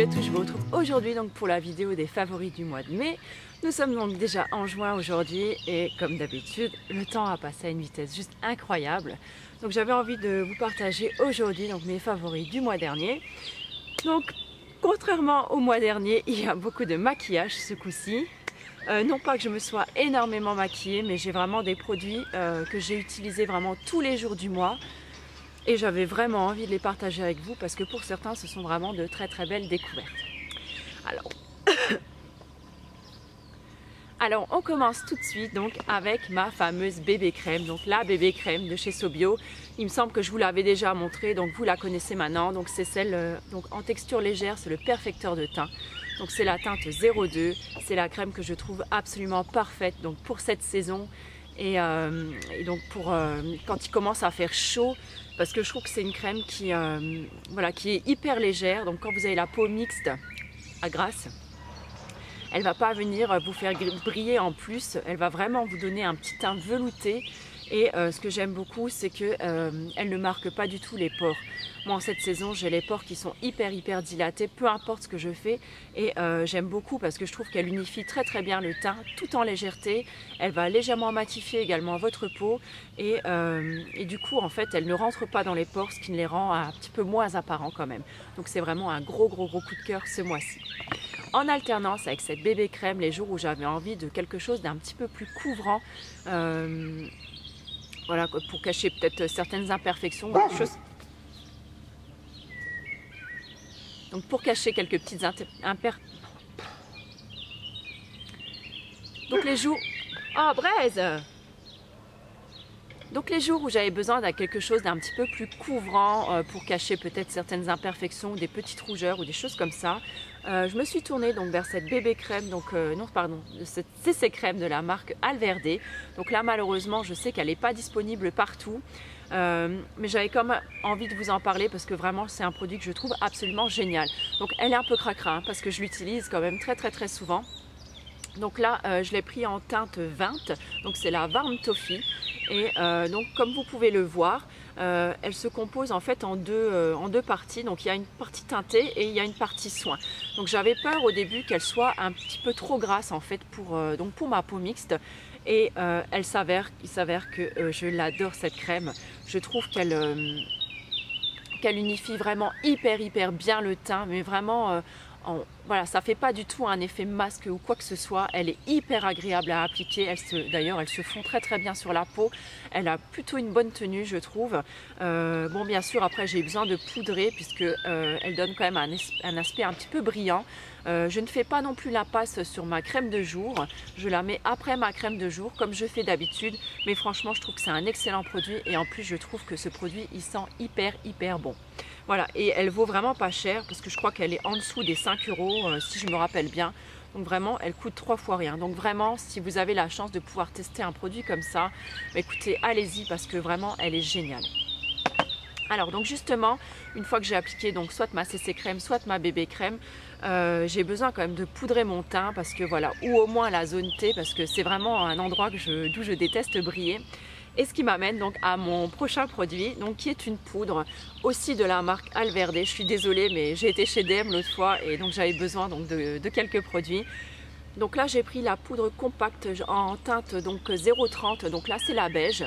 Salut à tous, je vous retrouve aujourd'hui donc pour la vidéo des favoris du mois de mai. Nous sommes donc déjà en juin aujourd'hui et comme d'habitude, le temps a passé à une vitesse juste incroyable. Donc j'avais envie de vous partager aujourd'hui donc mes favoris du mois dernier. Donc contrairement au mois dernier, il y a beaucoup de maquillage ce coup-ci. Non pas que je me sois énormément maquillée, mais j'ai vraiment des produits que j'ai utilisés vraiment tous les jours du mois. Et j'avais vraiment envie de les partager avec vous parce que pour certains, ce sont vraiment de très très belles découvertes. Alors on commence tout de suite donc avec ma fameuse bébé crème. Donc la bébé crème de chez Sobio. Il me semble que je vous l'avais déjà montré, donc vous la connaissez maintenant. Donc c'est celle donc en texture légère, c'est le perfecteur de teint. Donc c'est la teinte 02. C'est la crème que je trouve absolument parfaite donc pour cette saison. Et donc pour quand il commence à faire chaud, parce que je trouve que c'est une crème qui, voilà, qui est hyper légère. Donc quand vous avez la peau mixte à grasse, elle ne va pas venir vous faire briller en plus. Elle va vraiment vous donner un petit teint velouté. Et ce que j'aime beaucoup, c'est qu'elle ne marque pas du tout les pores. Moi, en cette saison, j'ai les pores qui sont hyper dilatés, peu importe ce que je fais. Et j'aime beaucoup parce que je trouve qu'elle unifie très bien le teint, tout en légèreté. Elle va légèrement matifier également votre peau. Et du coup, en fait, elle ne rentre pas dans les pores, ce qui les rend un petit peu moins apparents quand même. Donc c'est vraiment un gros coup de cœur ce mois-ci. En alternance avec cette bébé crème, les jours où j'avais envie de quelque chose d'un petit peu plus couvrant, voilà, pour cacher peut-être certaines imperfections, des choses. Donc pour cacher quelques petites imperfections. Donc les jours... Oh, braise! Donc les jours où j'avais besoin de quelque chose d'un petit peu plus couvrant pour cacher peut-être certaines imperfections, des petites rougeurs ou des choses comme ça, je me suis tournée donc vers cette bébé crème, donc non pardon, cette CC crème de la marque Alverde. Donc là malheureusement je sais qu'elle n'est pas disponible partout, mais j'avais quand même envie de vous en parler parce que vraiment c'est un produit que je trouve absolument génial. Donc elle est un peu cracra hein, parce que je l'utilise quand même très souvent. Donc là je l'ai pris en teinte 20, donc c'est la Warm Toffee. Et donc comme vous pouvez le voir, elle se compose en fait en deux parties. Donc il y a une partie teintée et il y a une partie soin. Donc j'avais peur au début qu'elle soit un petit peu trop grasse en fait pour ma peau mixte. Et il s'avère que je l'adore cette crème. Je trouve qu'elle unifie vraiment hyper bien le teint, mais vraiment... voilà, ça fait pas du tout un effet masque ou quoi que ce soit. Elle est hyper agréable à appliquer. D'ailleurs, elle se fond très bien sur la peau. Elle a plutôt une bonne tenue, je trouve. Bon, bien sûr, après j'ai besoin de poudrer puisque elle donne quand même un aspect un petit peu brillant. Je ne fais pas non plus la passe sur ma crème de jour. Je la mets après ma crème de jour comme je fais d'habitude. Mais franchement, je trouve que c'est un excellent produit et en plus, je trouve que ce produit, il sent hyper bon. Voilà, et elle vaut vraiment pas cher parce que je crois qu'elle est en dessous des 5 € si je me rappelle bien. Donc vraiment, elle coûte 3 fois rien. Donc vraiment, si vous avez la chance de pouvoir tester un produit comme ça, écoutez, allez-y parce que vraiment, elle est géniale. Alors donc justement, une fois que j'ai appliqué donc soit ma CC crème, soit ma bébé crème, j'ai besoin quand même de poudrer mon teint parce que voilà, ou au moins la zone T parce que c'est vraiment un endroit d'où je déteste briller. Et ce qui m'amène donc à mon prochain produit, donc qui est une poudre aussi de la marque Alverde. Je suis désolée, mais j'ai été chez DM l'autre fois et donc j'avais besoin donc de quelques produits. Donc là j'ai pris la poudre compacte en teinte donc 0,30, donc là c'est la beige.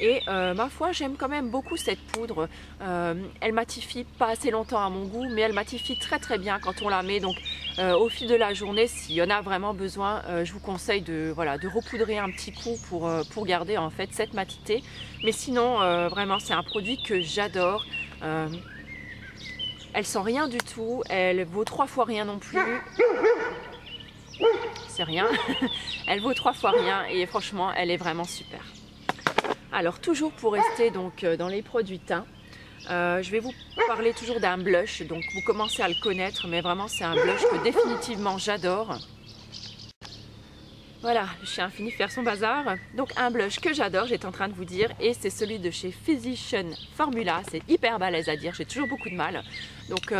Et ma foi j'aime quand même beaucoup cette poudre. Elle matifie pas assez longtemps à mon goût, mais elle matifie très bien quand on la met. Donc au fil de la journée, s'il y en a vraiment besoin, je vous conseille de repoudrer un petit coup pour garder en fait cette matité. Mais sinon vraiment c'est un produit que j'adore. Elle sent rien du tout, elle vaut 3 fois rien non plus. C'est rien. Elle vaut 3 fois rien et franchement elle est vraiment super. Alors toujours pour rester donc dans les produits teint, je vais vous parler toujours d'un blush. Donc vous commencez à le connaître, mais vraiment c'est un blush que définitivement j'adore. Voilà, le chien a fini de faire son bazar. Donc un blush que j'adore, j'étais en train de vous dire, et c'est celui de chez Physician Formula. C'est hyper balèze à dire, j'ai toujours beaucoup de mal. Donc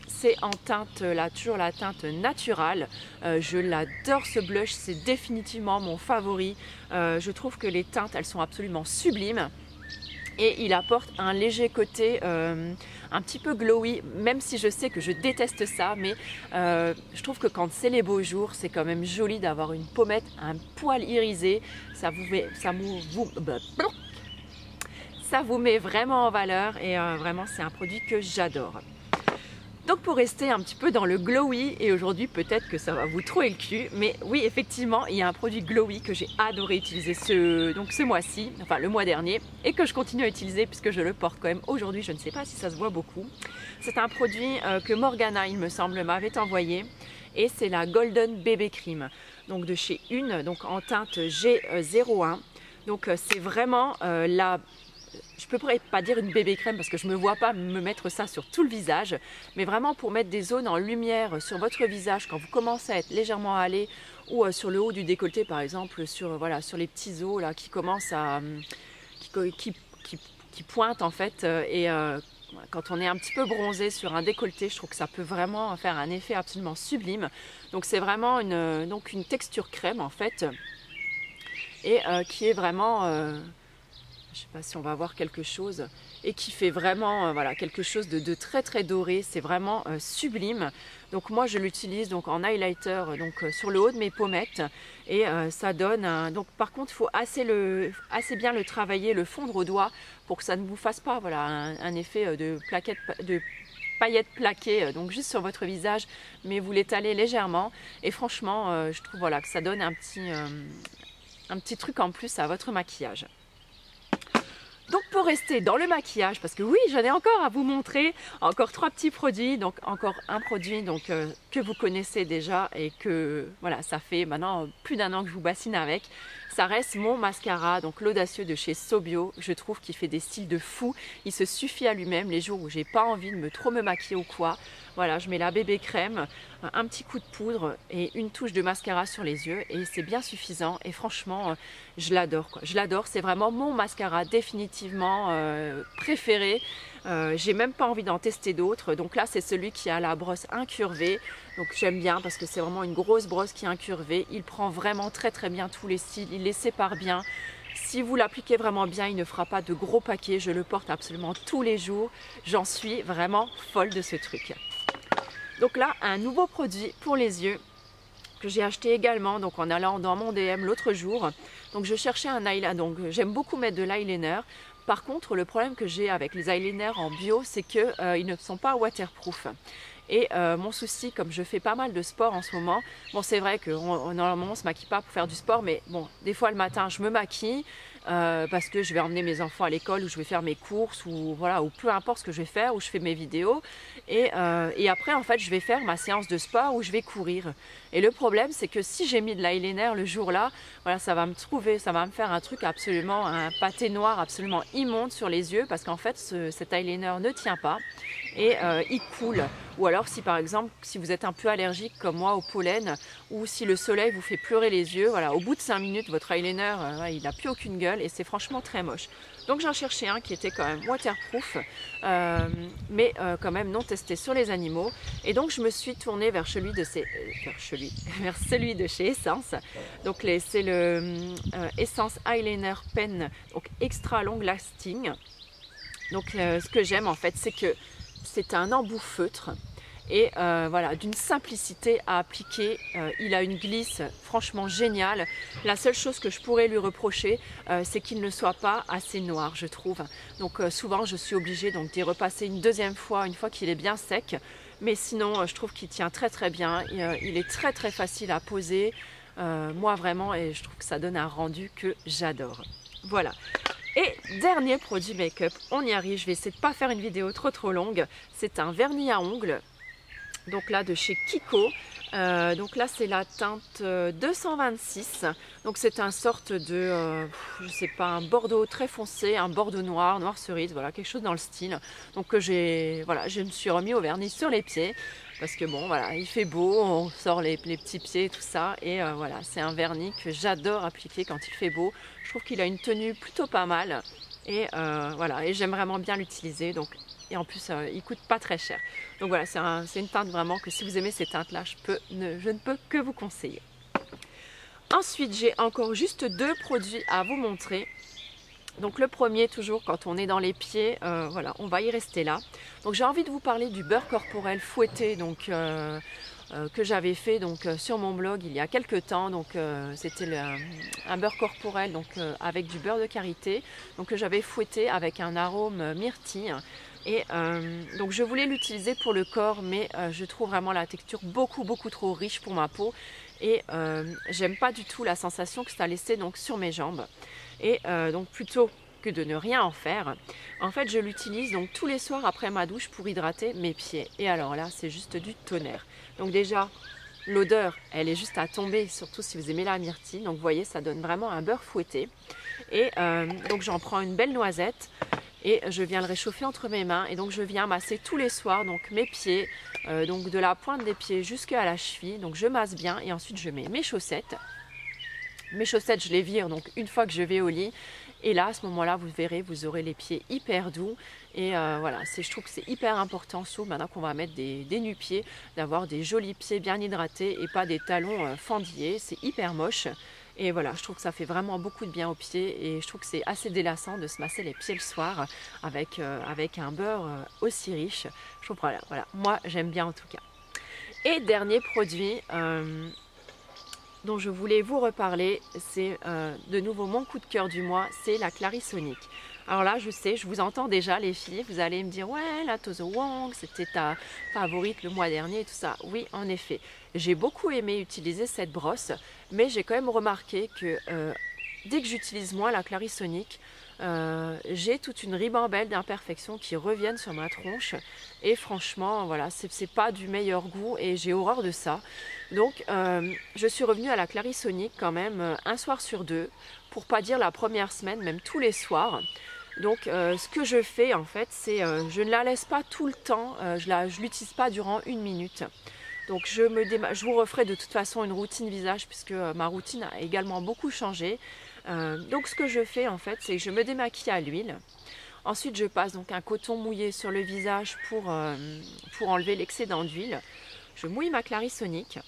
c'est en teinte, là, toujours la teinte naturelle. Je l'adore ce blush, c'est définitivement mon favori. Je trouve que les teintes, elles sont absolument sublimes. et il apporte un léger côté un petit peu glowy, même si je sais que je déteste ça, mais je trouve que quand c'est les beaux jours, c'est quand même joli d'avoir une pommette un poil irisé, ça vous met vraiment en valeur et vraiment c'est un produit que j'adore. Donc pour rester un petit peu dans le glowy, et aujourd'hui peut-être que ça va vous trouer le cul, mais oui effectivement il y a un produit glowy que j'ai adoré utiliser ce mois-ci, enfin le mois dernier, et que je continue à utiliser puisque je le porte quand même aujourd'hui, je ne sais pas si ça se voit beaucoup. C'est un produit que Morgana il me semble m'avait envoyé, et c'est la Golden Baby Cream, donc de chez Une, donc en teinte G01, donc c'est vraiment je ne pourrais pas dire une bébé crème parce que je ne me vois pas me mettre ça sur tout le visage, mais vraiment pour mettre des zones en lumière sur votre visage quand vous commencez à être légèrement hâlé, ou sur le haut du décolleté par exemple, sur les petits os là qui commencent à qui pointent en fait, et quand on est un petit peu bronzé sur un décolleté, je trouve que ça peut vraiment faire un effet absolument sublime. Donc c'est vraiment une texture crème en fait, et qui est vraiment je ne sais pas si on va voir quelque chose, et qui fait vraiment voilà, quelque chose de très très doré, c'est vraiment sublime. Donc moi je l'utilise donc en highlighter sur le haut de mes pommettes, et ça donne donc par contre il faut assez bien le travailler, le fondre au doigt pour que ça ne vous fasse pas voilà, un effet de paillettes plaquées donc juste sur votre visage, mais vous l'étalez légèrement, et franchement je trouve voilà, que ça donne un petit truc en plus à votre maquillage. Donc pour rester dans le maquillage, parce que oui j'en ai encore à vous montrer, encore 3 petits produits, donc encore un produit que vous connaissez déjà et que voilà, ça fait maintenant plus d'1 an que je vous bassine avec. Ça reste mon mascara, donc l'audacieux de chez Sobio. Je trouve qu'il fait des styles de fou, il se suffit à lui-même les jours où j'ai pas envie de trop me maquiller ou quoi. Voilà, je mets la bébé crème, un petit coup de poudre et une touche de mascara sur les yeux, et c'est bien suffisant, et franchement je l'adore quoi. Je l'adore, c'est vraiment mon mascara définitivement préféré. J'ai même pas envie d'en tester d'autres, donc là c'est celui qui a la brosse incurvée, donc j'aime bien parce que c'est vraiment une grosse brosse qui est incurvée. Il prend vraiment très très bien tous les styles, il les sépare bien. Si vous l'appliquez vraiment bien, il ne fera pas de gros paquets. Je le porte absolument tous les jours, j'en suis vraiment folle de ce truc. Donc là, un nouveau produit pour les yeux que j'ai acheté également donc en allant dans mon DM l'autre jour. Donc je cherchais un eyeliner, donc j'aime beaucoup mettre de l'eyeliner. Par contre, le problème que j'ai avec les eyeliners en bio, c'est qu'ils ne sont pas waterproof. Et mon souci, comme je fais pas mal de sport en ce moment, bon c'est vrai que normalement on se maquille pas pour faire du sport, mais bon, des fois le matin je me maquille parce que je vais emmener mes enfants à l'école, ou je vais faire mes courses, ou voilà, ou peu importe ce que je vais faire, ou je fais mes vidéos, et après en fait je vais faire ma séance de sport où je vais courir. Et le problème c'est que si j'ai mis de l'eyeliner le jour-là, voilà, ça va me faire un truc absolument, un pâté noir absolument immonde sur les yeux, parce qu'en fait cet eyeliner ne tient pas et il coule. Ou alors si par exemple si vous êtes un peu allergique comme moi au pollen, ou si le soleil vous fait pleurer les yeux, voilà, au bout de 5 minutes votre eyeliner il n'a plus aucune gueule, et c'est franchement très moche. Donc j'en cherchais un qui était quand même waterproof, mais quand même non testé sur les animaux, et donc je me suis tournée vers celui de chez Essence. Donc c'est le Essence Eyeliner Pen, donc extra long lasting. Donc ce que j'aime en fait, c'est que c'est un embout feutre, et voilà, d'une simplicité à appliquer. Il a une glisse franchement géniale. La seule chose que je pourrais lui reprocher, c'est qu'il ne soit pas assez noir, je trouve. Donc souvent je suis obligée d'y repasser une deuxième fois, une fois qu'il est bien sec. Mais sinon je trouve qu'il tient très très bien. Il est très très facile à poser, moi vraiment, et je trouve que ça donne un rendu que j'adore. Voilà. Et dernier produit make-up, on y arrive, je vais essayer de ne pas faire une vidéo trop longue. C'est un vernis à ongles, donc là de chez Kiko. Donc là c'est la teinte 226, donc c'est un sorte de, je sais pas, un bordeaux très foncé, un bordeaux noir, noir cerise, voilà, quelque chose dans le style. Donc voilà, je me suis remis au vernis sur les pieds, parce que bon voilà, il fait beau, on sort les petits pieds et tout ça, et voilà, c'est un vernis que j'adore appliquer quand il fait beau. Je trouve qu'il a une tenue plutôt pas mal, et voilà, et j'aime vraiment bien l'utiliser. Donc et en plus il coûte pas très cher. Donc voilà, c'est une teinte vraiment que si vous aimez ces teintes là, je ne peux que vous conseiller. Ensuite j'ai encore juste 2 produits à vous montrer. Donc le premier, toujours quand on est dans les pieds, voilà, on va y rester là. Donc j'ai envie de vous parler du beurre corporel fouetté, donc que j'avais fait donc sur mon blog il y a quelques temps. Donc c'était un beurre corporel donc avec du beurre de karité, donc que j'avais fouetté avec un arôme myrtille. Et donc je voulais l'utiliser pour le corps, mais je trouve vraiment la texture beaucoup trop riche pour ma peau. Et j'aime pas du tout la sensation que ça laissait donc sur mes jambes. Et donc plutôt que de ne rien en faire, en fait je l'utilise donc tous les soirs après ma douche pour hydrater mes pieds. Et alors là c'est juste du tonnerre. Donc déjà l'odeur elle est juste à tomber, surtout si vous aimez la myrtille. Donc vous voyez ça donne vraiment un beurre fouetté. Et donc j'en prends une belle noisette et je viens le réchauffer entre mes mains. Et donc je viens masser tous les soirs donc mes pieds, donc de la pointe des pieds jusqu'à la cheville. Donc je masse bien et ensuite je mets mes chaussettes. Mes chaussettes, je les vire donc une fois que je vais au lit. Et là, à ce moment-là, vous verrez, vous aurez les pieds hyper doux. Et voilà, je trouve que c'est hyper important, sauf maintenant qu'on va mettre des nu-pieds, d'avoir des jolis pieds bien hydratés et pas des talons fendillés. C'est hyper moche. Et voilà, je trouve que ça fait vraiment beaucoup de bien aux pieds. Et je trouve que c'est assez délassant de se masser les pieds le soir avec un beurre aussi riche. Je trouve, voilà, moi, j'aime bien en tout cas. Et dernier produit dont je voulais vous reparler, c'est de nouveau mon coup de cœur du mois, c'est la Clarisonic. Alors là, je sais, je vous entends déjà les filles, vous allez me dire « Ouais, la Tozo Wong, c'était ta favorite le mois dernier et tout ça. » Oui, en effet, j'ai beaucoup aimé utiliser cette brosse, mais j'ai quand même remarqué que dès que j'utilise moins la Clarisonic, j'ai toute une ribambelle d'imperfections qui reviennent sur ma tronche et franchement voilà c'est pas du meilleur goût et j'ai horreur de ça. Donc je suis revenue à la Clarisonic quand même un soir sur deux, pour pas dire la première semaine, même tous les soirs. Donc ce que je fais en fait c'est je ne la laisse pas tout le temps, je l'utilise pas durant une minute. Donc je vous referai de toute façon une routine visage puisque ma routine a également beaucoup changé. Donc ce que je fais en fait c'est que je me démaquille à l'huile. Ensuite je passe donc un coton mouillé sur le visage pour enlever l'excédent d'huile. Je mouille ma Clarisonic.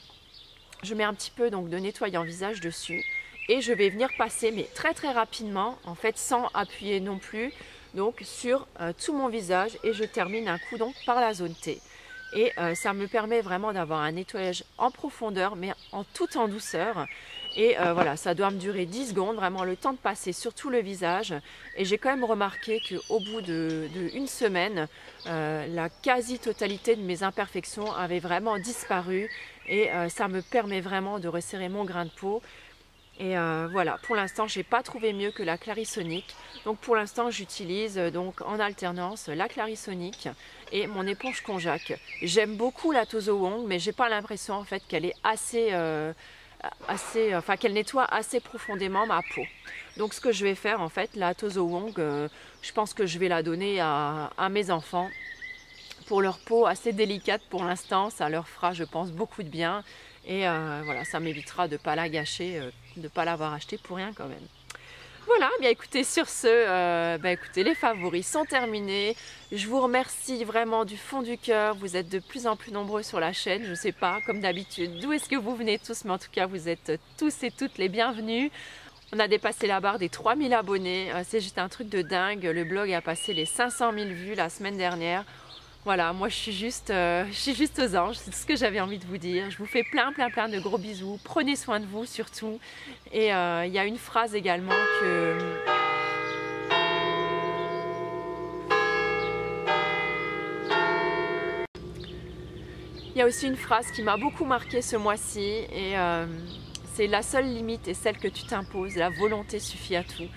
Je mets un petit peu donc de nettoyant visage dessus. Et je vais venir passer mais très rapidement en fait sans appuyer non plus. Donc sur tout mon visage et je termine un coup donc par la zone T. Et ça me permet vraiment d'avoir un nettoyage en profondeur mais tout en douceur. Et voilà, ça doit me durer 10 secondes, vraiment le temps de passer sur tout le visage. Et j'ai quand même remarqué qu'au bout d'une semaine, la quasi-totalité de mes imperfections avait vraiment disparu. Et ça me permet vraiment de resserrer mon grain de peau. Et voilà, pour l'instant, je n'ai pas trouvé mieux que la Clarisonic. Donc pour l'instant, j'utilise donc en alternance la Clarisonic et mon éponge Konjac. J'aime beaucoup la Tozo Wong, mais j'ai pas l'impression en fait qu'elle est qu'elle nettoie assez profondément ma peau. Donc ce que je vais faire en fait, la Tozo Wong, je pense que je vais la donner à mes enfants. Pour leur peau assez délicate pour l'instant, ça leur fera je pense beaucoup de bien. Et voilà, ça m'évitera de ne pas la gâcher, de ne pas l'avoir achetée pour rien quand même. Voilà, bien écoutez, sur ce, écoutez, les favoris sont terminés. Je vous remercie vraiment du fond du cœur. Vous êtes de plus en plus nombreux sur la chaîne. Je ne sais pas, comme d'habitude, d'où est-ce que vous venez tous, mais en tout cas, vous êtes tous et toutes les bienvenus. On a dépassé la barre des 3000 abonnés. C'est juste un truc de dingue. Le blog a passé les 500 000 vues la semaine dernière. Voilà, moi je suis juste aux anges, c'est tout ce que j'avais envie de vous dire. Je vous fais plein de gros bisous, prenez soin de vous surtout. Et il y a une phrase également que... Il y a aussi une phrase qui m'a beaucoup marquée ce mois-ci et c'est la seule limite est celle que tu t'imposes, la volonté suffit à tout.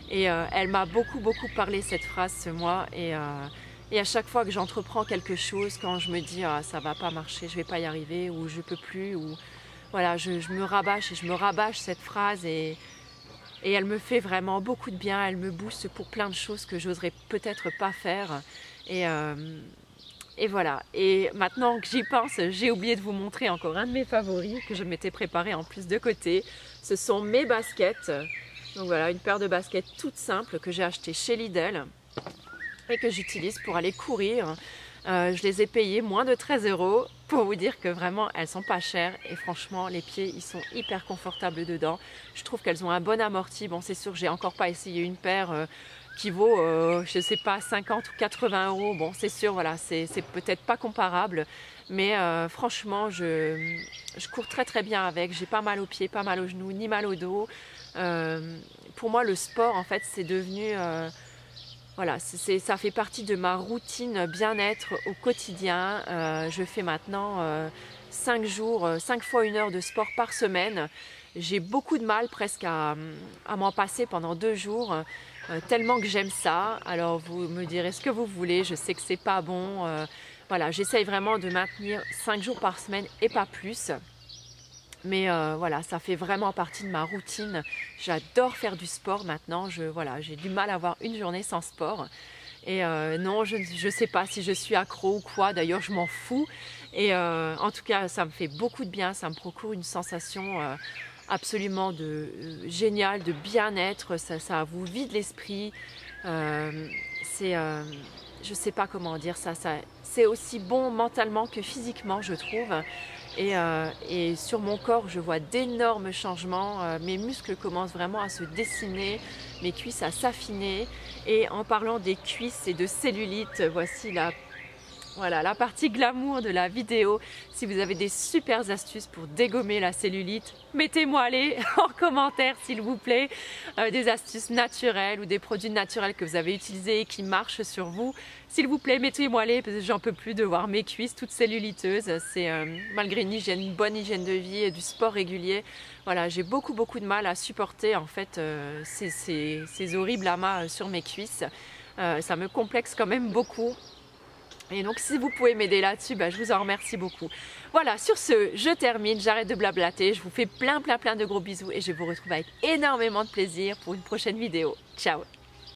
Et elle m'a beaucoup parlé cette phrase ce mois et à chaque fois que j'entreprends quelque chose, quand je me dis ah, ça va pas marcher, je vais pas y arriver ou je peux plus, ou voilà, je me rabâche et je me rabâche cette phrase et elle me fait vraiment beaucoup de bien, elle me booste pour plein de choses que j'oserais peut-être pas faire et voilà. Et maintenant que j'y pense, j'ai oublié de vous montrer encore un de mes favoris que je m'étais préparé en plus de côté. Ce sont mes baskets. Donc voilà, une paire de baskets toutes simples que j'ai achetées chez Lidl et que j'utilise pour aller courir. Je les ai payées moins de 13 € pour vous dire que vraiment elles sont pas chères et franchement les pieds ils sont hyper confortables dedans. Je trouve qu'elles ont un bon amorti. Bon c'est sûr j'ai encore pas essayé une paire qui vaut je sais pas 50 ou 80 €. Bon c'est sûr voilà c'est peut-être pas comparable mais franchement je cours très bien avec. J'ai pas mal aux pieds, pas mal aux genoux, ni mal au dos. Pour moi le sport en fait c'est devenu voilà, ça fait partie de ma routine bien-être au quotidien. Je fais maintenant 5 jours, 5 fois 1 heure de sport par semaine. J'ai beaucoup de mal presque à m'en passer pendant 2 jours, tellement que j'aime ça. Alors vous me direz ce que vous voulez, je sais que c'est pas bon. Voilà, j'essaye vraiment de maintenir 5 jours par semaine et pas plus. Mais voilà, ça fait vraiment partie de ma routine. J'adore faire du sport maintenant. Voilà, j'ai du mal à avoir une journée sans sport. Et non, je ne sais pas si je suis accro ou quoi. D'ailleurs, je m'en fous. Et en tout cas, ça me fait beaucoup de bien. Ça me procure une sensation absolument géniale, de bien-être. Ça vous vide l'esprit. Je ne sais pas comment dire ça. C'est aussi bon mentalement que physiquement, je trouve. Et sur mon corps, je vois d'énormes changements. Mes muscles commencent vraiment à se dessiner, mes cuisses à s'affiner. Et en parlant des cuisses et de cellulite, voici la partie glamour de la vidéo. Si vous avez des super astuces pour dégommer la cellulite, mettez-moi les en commentaire s'il vous plaît. Des astuces naturelles ou des produits naturels que vous avez utilisés et qui marchent sur vous. S'il vous plaît, mettez-moi les parce que j'en peux plus de voir mes cuisses toutes celluliteuses. C'est malgré une bonne hygiène de vie et du sport régulier. Voilà, j'ai beaucoup de mal à supporter en fait ces horribles amas sur mes cuisses. Ça me complexe quand même beaucoup. Et donc si vous pouvez m'aider là-dessus, je vous en remercie beaucoup. Voilà, sur ce, je termine, j'arrête de blablater, je vous fais plein de gros bisous et je vous retrouve avec énormément de plaisir pour une prochaine vidéo. Ciao!